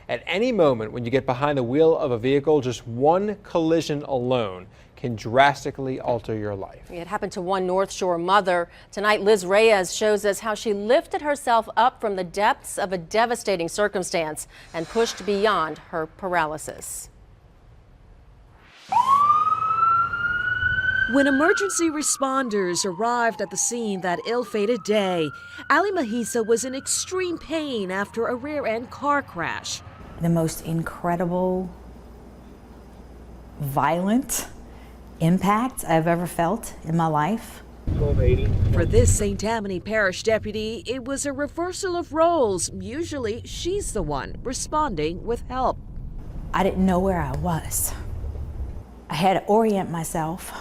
At any moment when you get behind the wheel of a vehicle, just one collision alone can drastically alter your life. It happened to one North Shore mother. Tonight, Liz Reyes shows us how she lifted herself up from the depths of a devastating circumstance and pushed beyond her paralysis. When emergency responders arrived at the scene that ill-fated day, Ali Mahisa was in extreme pain after a rear-end car crash. The most incredible, violent impact I've ever felt in my life. For this St. Tammany Parish deputy, it was a reversal of roles. Usually, she's the one responding with help. I didn't know where I was. I had to orient myself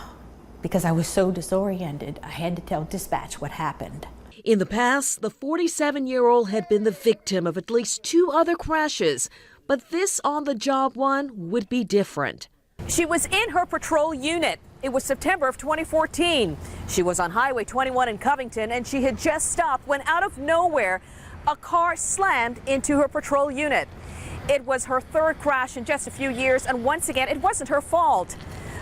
because I was so disoriented. I had to tell dispatch what happened. In the past, the 47-year-old had been the victim of at least 2 other crashes, but this on-the-job one would be different. She was in her patrol unit. It was September of 2014. She was on Highway 21 in Covington, and she had just stopped when out of nowhere, a car slammed into her patrol unit. It was her 3rd crash in just a few years, and once again, it wasn't her fault.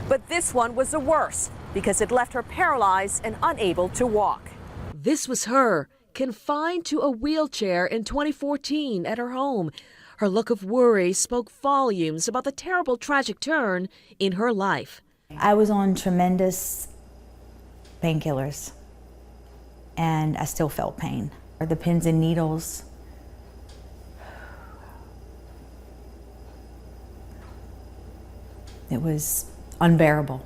But this one was the worst because it left her paralyzed and unable to walk. This was her, confined to a wheelchair in 2014 at her home. Her look of worry spoke volumes about the terrible tragic turn in her life. I was on tremendous painkillers, and I still felt pain. The pins and needles. It was unbearable.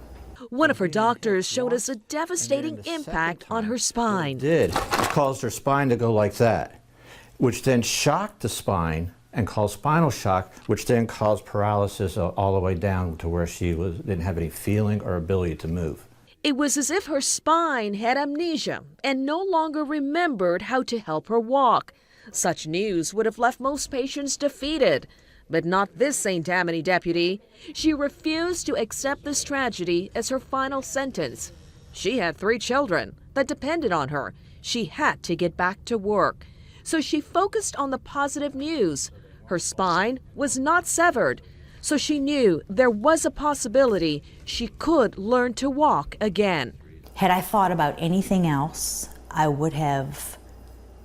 One of her doctors showed us a devastating impact on her spine. It caused her spine to go like that, which then shocked the spine and caused spinal shock, which then caused paralysis all the way down to where she didn't have any feeling or ability to move. It was as if her spine had amnesia and no longer remembered how to help her walk. Such news would have left most patients defeated. But not this St. Tammany deputy. She refused to accept this tragedy as her final sentence. She had 3 children that depended on her. She had to get back to work. So she focused on the positive news. Her spine was not severed, so she knew there was a possibility she could learn to walk again. Had I thought about anything else, I would have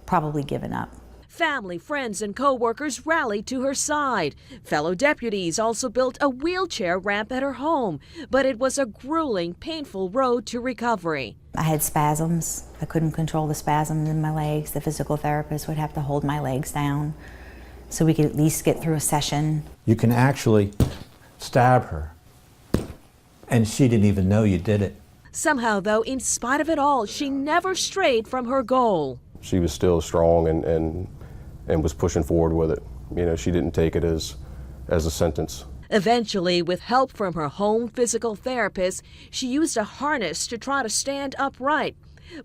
probably given up. Family, friends, and co-workers rallied to her side. Fellow deputies also built a wheelchair ramp at her home, but it was a grueling, painful road to recovery. I had spasms. I couldn't control the spasms in my legs. The physical therapist would have to hold my legs down so we could at least get through a session. You can actually stab her, and she didn't even know you did it. Somehow, though, in spite of it all, she never strayed from her goal. She was still strong and was pushing forward with it. You know, she didn't take it as a sentence. Eventually, with help from her home physical therapist, she used a harness to try to stand upright.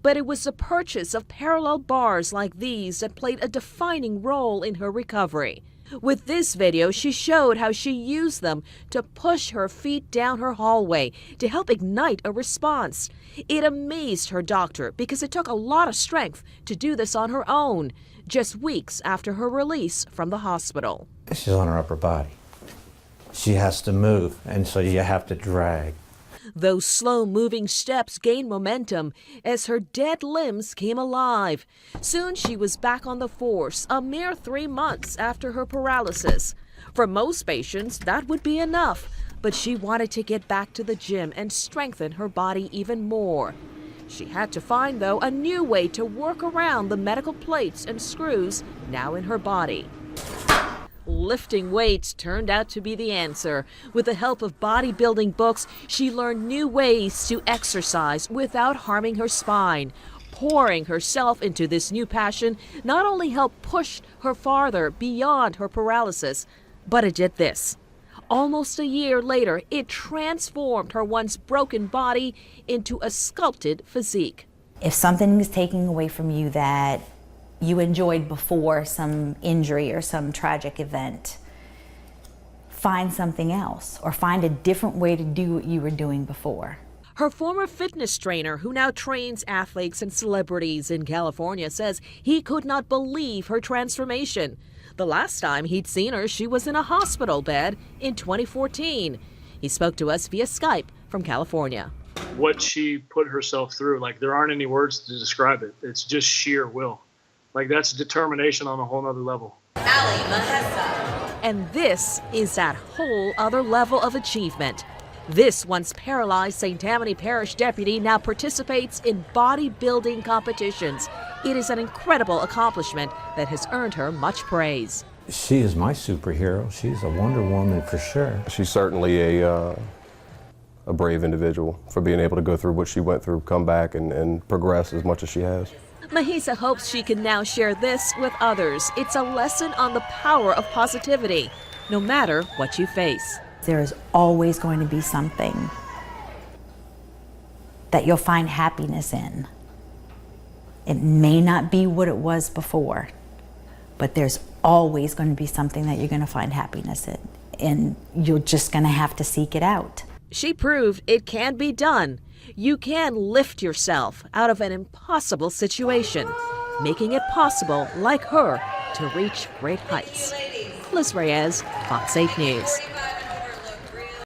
But it was the purchase of parallel bars like these that played a defining role in her recovery. With this video, she showed how she used them to push her feet down her hallway to help ignite a response. It amazed her doctor because it took a lot of strength to do this on her own, just weeks after her release from the hospital. She's on her upper body. She has to move, and so you have to drag. Those slow-moving steps gained momentum as her dead limbs came alive. Soon she was back on the force, a mere 3 months after her paralysis. For most patients, that would be enough, but she wanted to get back to the gym and strengthen her body even more. She had to find, though, a new way to work around the medical plates and screws now in her body. Lifting weights turned out to be the answer. With the help of bodybuilding books, she learned new ways to exercise without harming her spine. Pouring herself into this new passion not only helped push her farther beyond her paralysis, but it did this. Almost a year later, it transformed her once broken body into a sculpted physique. If something is taking away from you that you enjoyed before some injury or some tragic event, find something else or find a different way to do what you were doing before. Her former fitness trainer, who now trains athletes and celebrities in California, says he could not believe her transformation. The last time he'd seen her, she was in a hospital bed in 2014. He spoke to us via Skype from California. What she put herself through, like, there aren't any words to describe it. It's just sheer will. Like, that's determination on a whole nother level. And this is that whole other level of achievement. This once paralyzed St. Tammany Parish deputy now participates in bodybuilding competitions. It is an incredible accomplishment that has earned her much praise. She is my superhero. She's a Wonder Woman for sure. She's certainly a brave individual for being able to go through what she went through, come back and progress as much as she has. Mahisa hopes she can now share this with others. It's a lesson on the power of positivity, no matter what you face. There is always going to be something that you'll find happiness in. It may not be what it was before, but there's always going to be something that you're going to find happiness in, and you're just going to have to seek it out. She proved it can be done. You can lift yourself out of an impossible situation, making it possible, like her, to reach great heights. Liz Reyes, Fox 8 News.